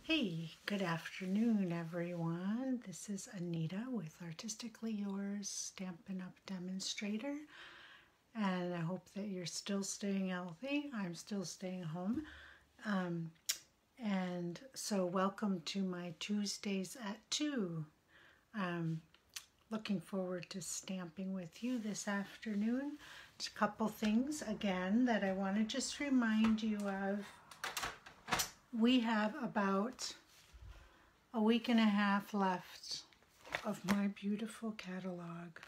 Hey, good afternoon, everyone. This is Anita with Artistically Yours Stampin' Up! Demonstrator. And I hope that you're still staying healthy. I'm still staying home. And so welcome to my Tuesdays at 2. Looking forward to stamping with you this afternoon. Just a couple things, again, that I want to just remind you of. We have about a week and a half left of my beautiful catalog.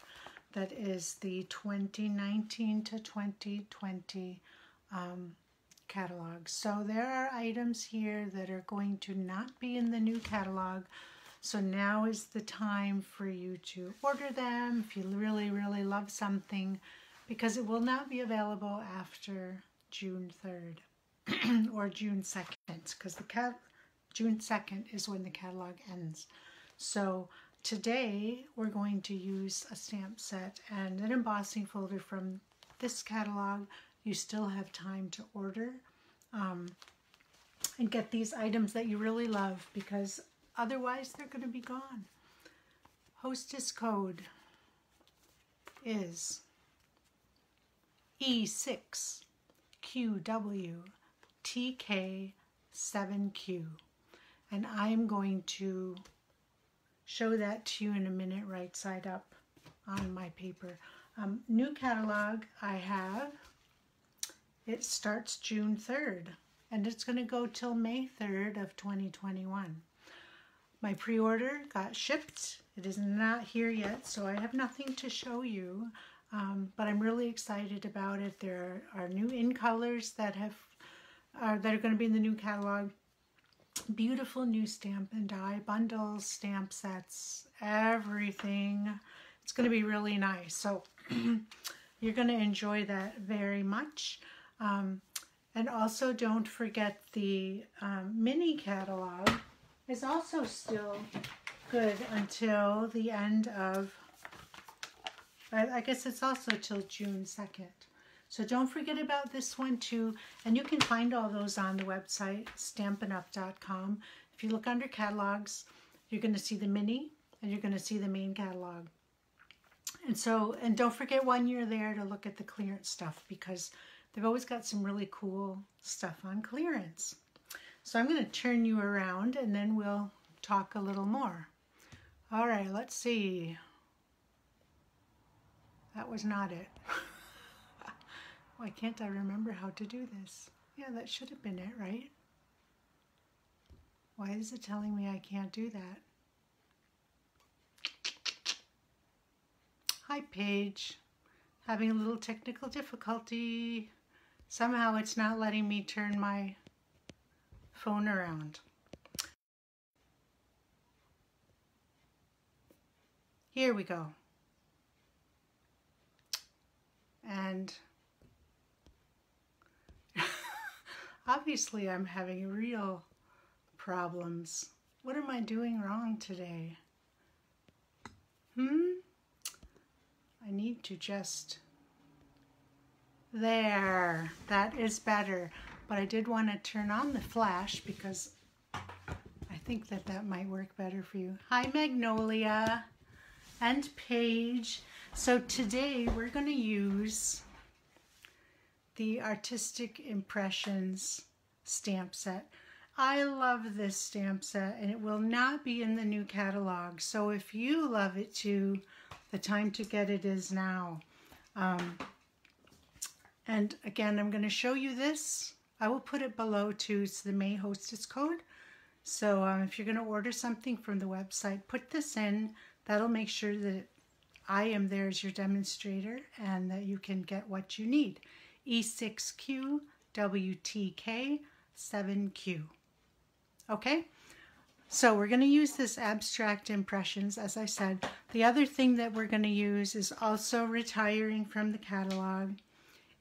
That is the 2019 to 2020 catalog. So there are items here that are going to not be in the new catalog. So now is the time for you to order them if you really, really love something, because it will not be available after June 3rd. or June 2nd, because June 2nd is when the catalog ends. So today we're going to use a stamp set and an embossing folder from this catalog. You still have time to order and get these items that you really love, because otherwise they're going to be gone. Hostess code is E6QW TK7Q, and I'm going to show that to you in a minute right side up on my paper. New catalog I have, it starts June 3rd and it's going to go till May 3rd of 2021. My pre-order got shipped. It is not here yet, so I have nothing to show you, but I'm really excited about it. There are new in colors that are going to be in the new catalog. Beautiful new stamp and die bundles, stamp sets, everything. It's going to be really nice. So you're going to enjoy that very much. And also don't forget the mini catalog is also still good until the end of, I guess it's also till June 2nd. So don't forget about this one too, and you can find all those on the website, stampinup.com. If you look under catalogs, you're going to see the mini and you're going to see the main catalog. And don't forget when you're there to look at the clearance stuff, because they've always got some really cool stuff on clearance. So I'm going to turn you around and then we'll talk a little more. All right, let's see. That was not it. Why can't I remember how to do this? Yeah, that should have been it, right? Why is it telling me I can't do that? Hi, Paige. Having a little technical difficulty. Somehow it's not letting me turn my phone around. Here we go. And obviously I'm having real problems. What am I doing wrong today? I need to just... There. That is better. But I did want to turn on the flash because I think that might work better for you. Hi, Magnolia and Paige. So today we're going to use the Artistic Impressions stamp set. I love this stamp set and it will not be in the new catalog. So if you love it too, the time to get it is now. And again, I'm going to show you this. I will put it below too. It's the May Hostess code. So if you're going to order something from the website, put this in. That'll make sure that I am there as your demonstrator and that you can get what you need. E6QWTK7Q. Okay, so we're going to use this Abstract Impressions, as I said. The other thing that we're going to use is also retiring from the catalog.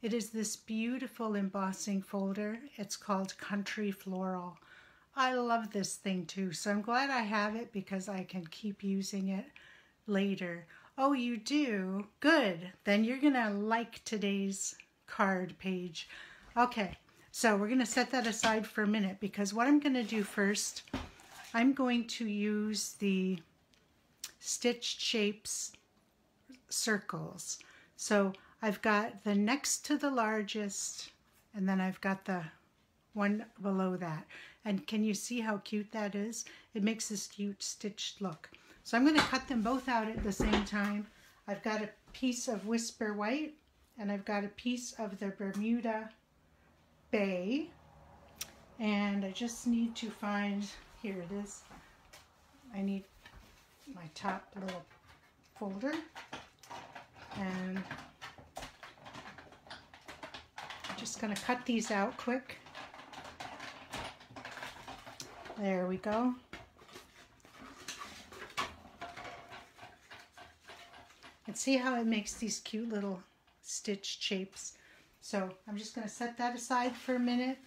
It is this beautiful embossing folder. It's called Country Floral. I love this thing too, so I'm glad I have it because I can keep using it later. Oh, you do? Good. Then you're going to like today's card page. Okay, so we're going to set that aside for a minute, because what I'm going to do first I'm going to use the Stitched Shapes circles. So I've got the next to the largest, and then I've got the one below that. And can you see how cute that is? It makes this cute stitched look. So I'm going to cut them both out at the same time. I've got a piece of Whisper White, and I've got a piece of the Bermuda Bay. And I just need to find, here it is. I need my top little folder. And I'm just going to cut these out quick. There we go. And see how it makes these cute little stitched shapes. So I'm just going to set that aside for a minute.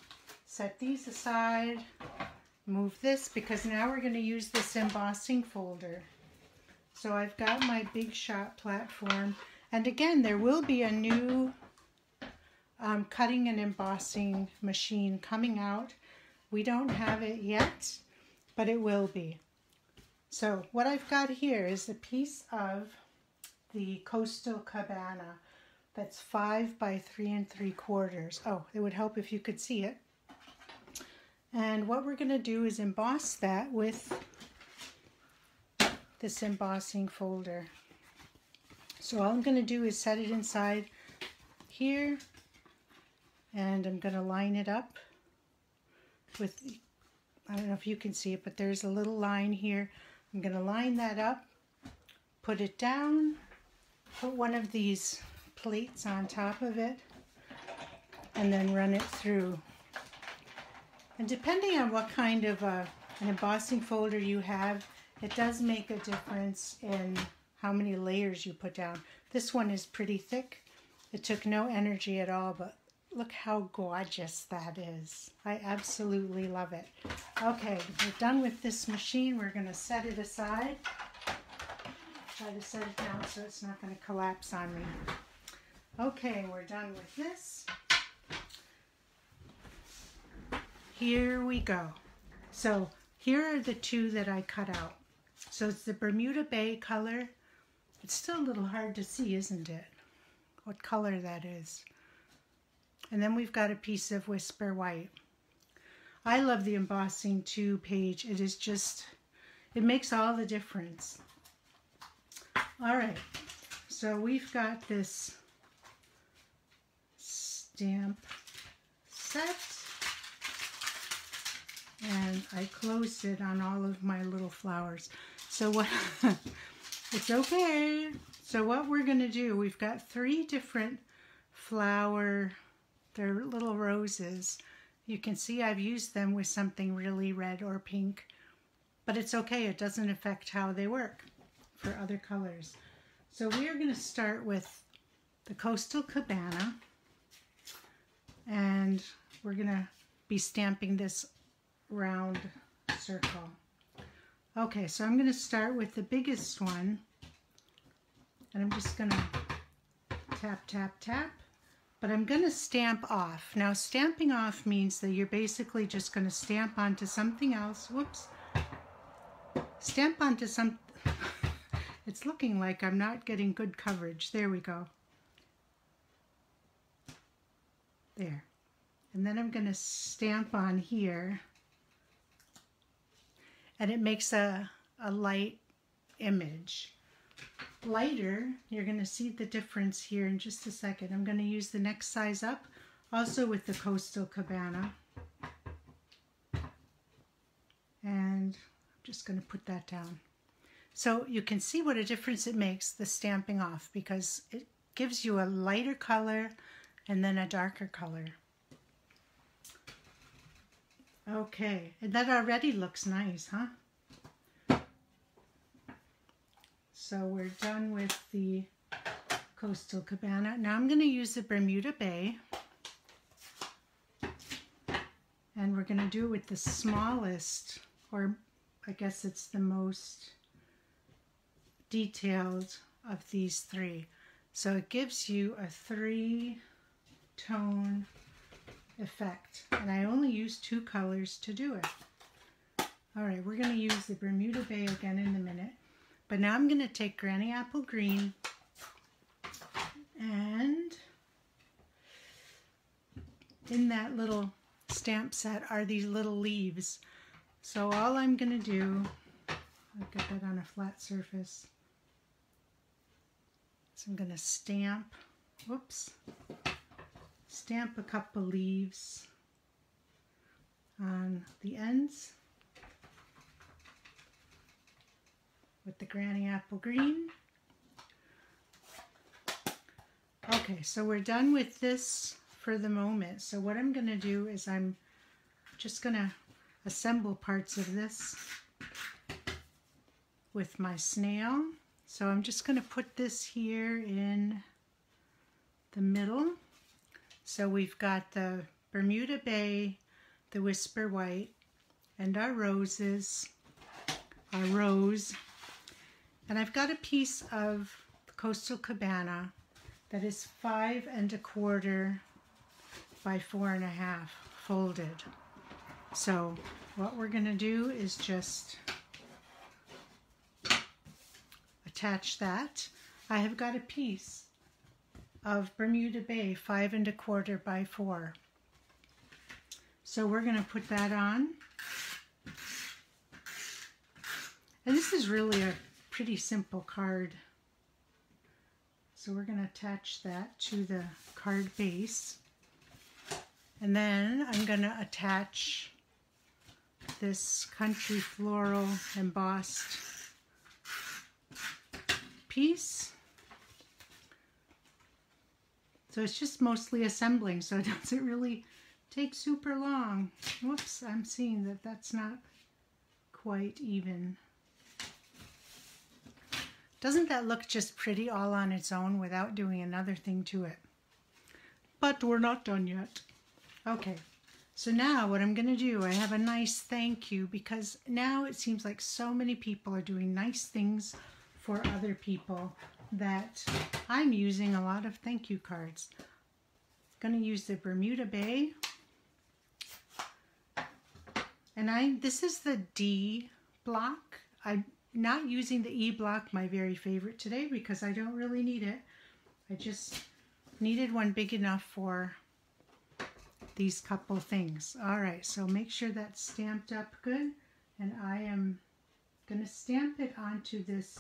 Set these aside. Move this because now we're going to use this embossing folder. So I've got my Big Shot platform. And again, there will be a new cutting and embossing machine coming out. We don't have it yet, but it will be. So what I've got here is a piece of the Coastal Cabana that's 5 by 3 3/4. Oh, it would help if you could see it. And what we're going to do is emboss that with this embossing folder. So all I'm going to do is set it inside here, and I'm going to line it up with, I don't know if you can see it, but there's a little line here. I'm going to line that up, put it down, put one of these plates on top of it, and then run it through. And depending on what kind of an embossing folder you have, it does make a difference in how many layers you put down. This one is pretty thick. It took no energy at all, but look how gorgeous that is. I absolutely love it. Okay, we're done with this machine. We're going to set it aside. Try to set it down so it's not going to collapse on me. Okay, we're done with this. Here we go. So here are the two that I cut out. So it's the Bermuda Bay color. It's still a little hard to see, isn't it? What color that is. And then we've got a piece of Whisper White. I love the embossing 2 page. It is just, it makes all the difference. All right, so we've got this stamp set. And I closed it on all of my little flowers. So what, it's okay. So what we're going to do, we've got 3 different flower, they're little roses. You can see I've used them with something really red or pink, but it's okay. It doesn't affect how they work for other colors. So we are going to start with the Coastal Cabana, and we're going to be stamping this round circle. Okay, so I'm going to start with the biggest one, and I'm just going to tap, tap, tap, but I'm going to stamp off. Now, stamping off means that you're basically just going to stamp onto something else. Whoops. Stamp onto some... It's looking like I'm not getting good coverage. There we go. There. And then I'm going to stamp on here. And it makes a light image. Lighter, you're going to see the difference here in just a second. I'm going to use the next size up, also with the Coastal Cabana. And I'm just going to put that down. So you can see what a difference it makes, the stamping off, because it gives you a lighter color and then a darker color. Okay, and that already looks nice, huh? So we're done with the Coastal Cabana. Now I'm going to use the Bermuda Bay. And we're going to do it with the smallest, or I guess it's the most detailed of these 3. So it gives you a 3-tone effect. And I only use 2 colors to do it. All right, we're going to use the Bermuda Bay again in a minute. But now I'm going to take Granny Apple Green and in that little stamp set are these little leaves. So all I'm going to do, I'll get that on a flat surface. So I'm going to stamp, whoops, stamp a couple leaves on the ends with the Granny Apple Green. Okay, so we're done with this for the moment. So what I'm going to do is I'm just going to assemble parts of this with my snail. So I'm just going to put this here in the middle. So we've got the Bermuda Bay, the Whisper White, and our roses, our rose. And I've got a piece of Coastal Cabana that is 5 1/4 by 4 1/2 folded. So what we're going to do is just attach that. I have got a piece of Bermuda Bay 5 1/4 by 4. So we're going to put that on. And this is really a pretty simple card. So we're going to attach that to the card base. And then I'm going to attach this Country Floral embossed piece. So it's just mostly assembling, so it doesn't really take super long. Whoops, I'm seeing that that's not quite even. Doesn't that look just pretty all on its own without doing another thing to it? But we're not done yet. Okay, so now what I'm going to do, I have a nice thank you because now it seems like so many people are doing nice things for other people that I'm using a lot of thank you cards. I'm going to use the Bermuda Bay. And this is the D block. I'm not using the E block, my very favorite today, because I don't really need it. I just needed one big enough for these couple things. All right, so make sure that's stamped up good. And I am going to stamp it onto this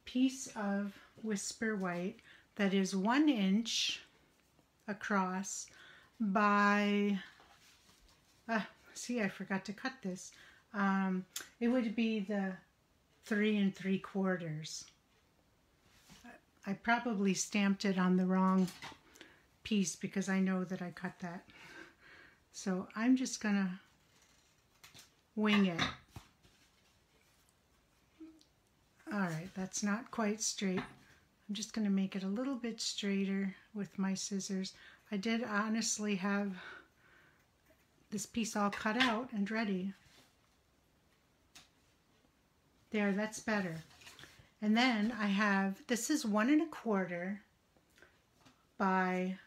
piece of Whisper White that is 1 inch across by, see, I forgot to cut this. It would be the 3 3/4. I probably stamped it on the wrong piece because I know that I cut that. So I'm just gonna wing it. All right, that's not quite straight. I'm just gonna make it a little bit straighter with my scissors. I did honestly have this piece all cut out and ready. There, that's better. And then I have, this is 1 1/4 by,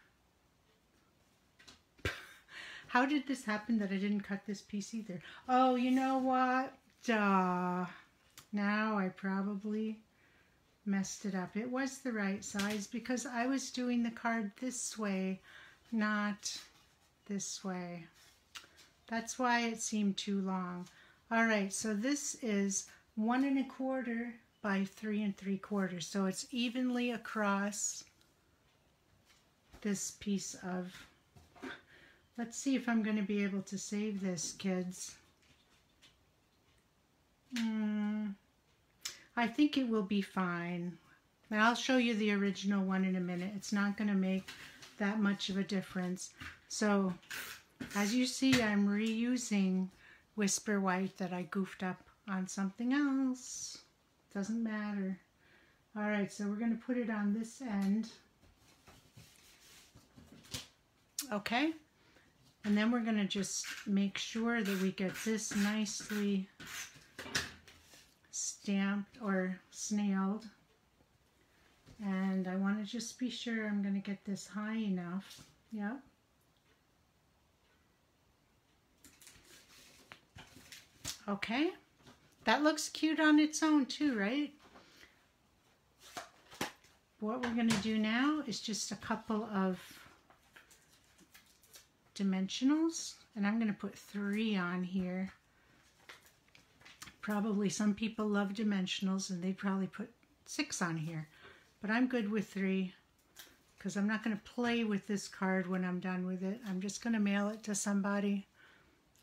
how did this happen that I didn't cut this piece either? Oh, you know what? Duh. Now I probably messed it up. It was the right size because I was doing the card this way, not this way. That's why it seemed too long. All right, so this is 1 1/4 by 3 3/4. So it's evenly across this piece of, let's see if I'm going to be able to save this, kids. I think it will be fine. And I'll show you the original one in a minute. It's not going to make that much of a difference. So as you see, I'm reusing Whisper White that I goofed up on something else. Doesn't matter. All right, so we're going to put it on this end. Okay, and then we're going to just make sure that we get this nicely stamped or snailed. And I want to just be sure I'm going to get this high enough. Yep. Okay, that looks cute on its own too, right? What we're going to do now is just a couple of dimensionals, and I'm going to put 3 on here. Probably some people love dimensionals and they'd probably put 6 on here, but I'm good with 3 because I'm not going to play with this card when I'm done with it. I'm just going to mail it to somebody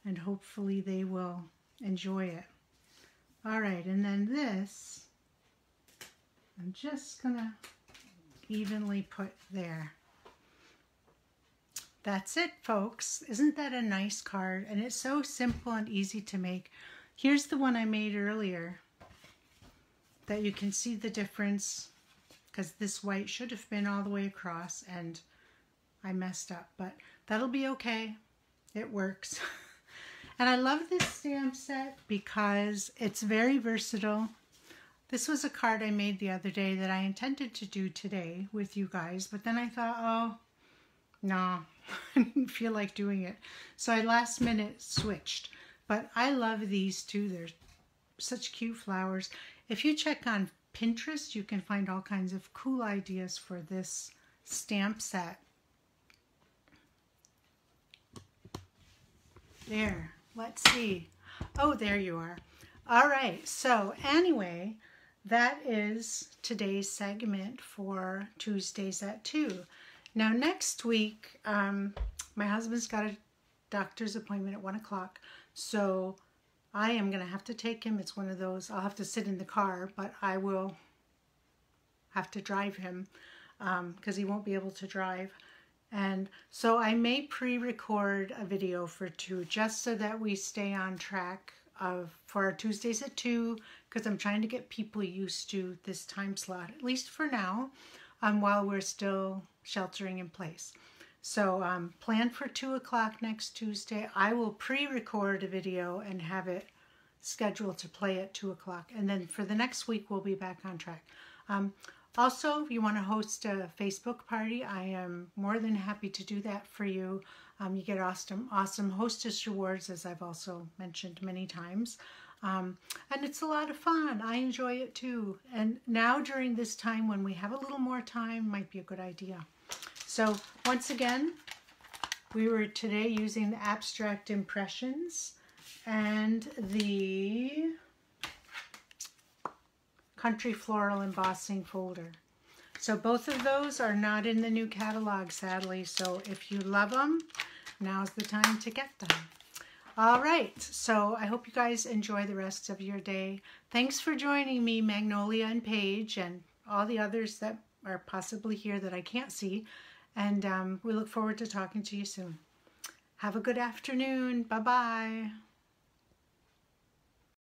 and hopefully they will enjoy it. All right, and then this, I'm just going to evenly put there. That's it, folks. Isn't that a nice card? And it's so simple and easy to make. Here's the one I made earlier that you can see the difference, because this white should have been all the way across and I messed up, but that'll be okay. It works. And I love this stamp set because it's very versatile. This was a card I made the other day that I intended to do today with you guys, but then I thought, oh, no, I didn't feel like doing it. So I last minute switched. But I love these too. They're such cute flowers. If you check on Pinterest, you can find all kinds of cool ideas for this stamp set. There, let's see. Oh, there you are. All right, so anyway, that is today's segment for Tuesdays at 2. Now next week, my husband's got a doctor's appointment at 1 o'clock. So I am going to have to take him. It's one of those, I'll have to sit in the car, but I will have to drive him because he won't be able to drive. And so I may pre-record a video for 2 just so that we stay on track for our Tuesdays at 2, because I'm trying to get people used to this time slot, at least for now, while we're still sheltering in place. So plan for 2 o'clock next Tuesday. I will pre-record a video and have it scheduled to play at 2 o'clock. And then for the next week, we'll be back on track. Also, if you want to host a Facebook party, I am more than happy to do that for you. You get awesome hostess rewards, as I've also mentioned many times. And it's a lot of fun. I enjoy it too. And now during this time when we have a little more time, might be a good idea. So once again, we were today using the Abstract Impressions and the Country Floral embossing folder. So both of those are not in the new catalog, sadly. So if you love them, now's the time to get them. All right, so I hope you guys enjoy the rest of your day. Thanks for joining me, Magnolia and Paige, and all the others that are possibly here that I can't see. And we look forward to talking to you soon. Have a good afternoon. Bye-bye.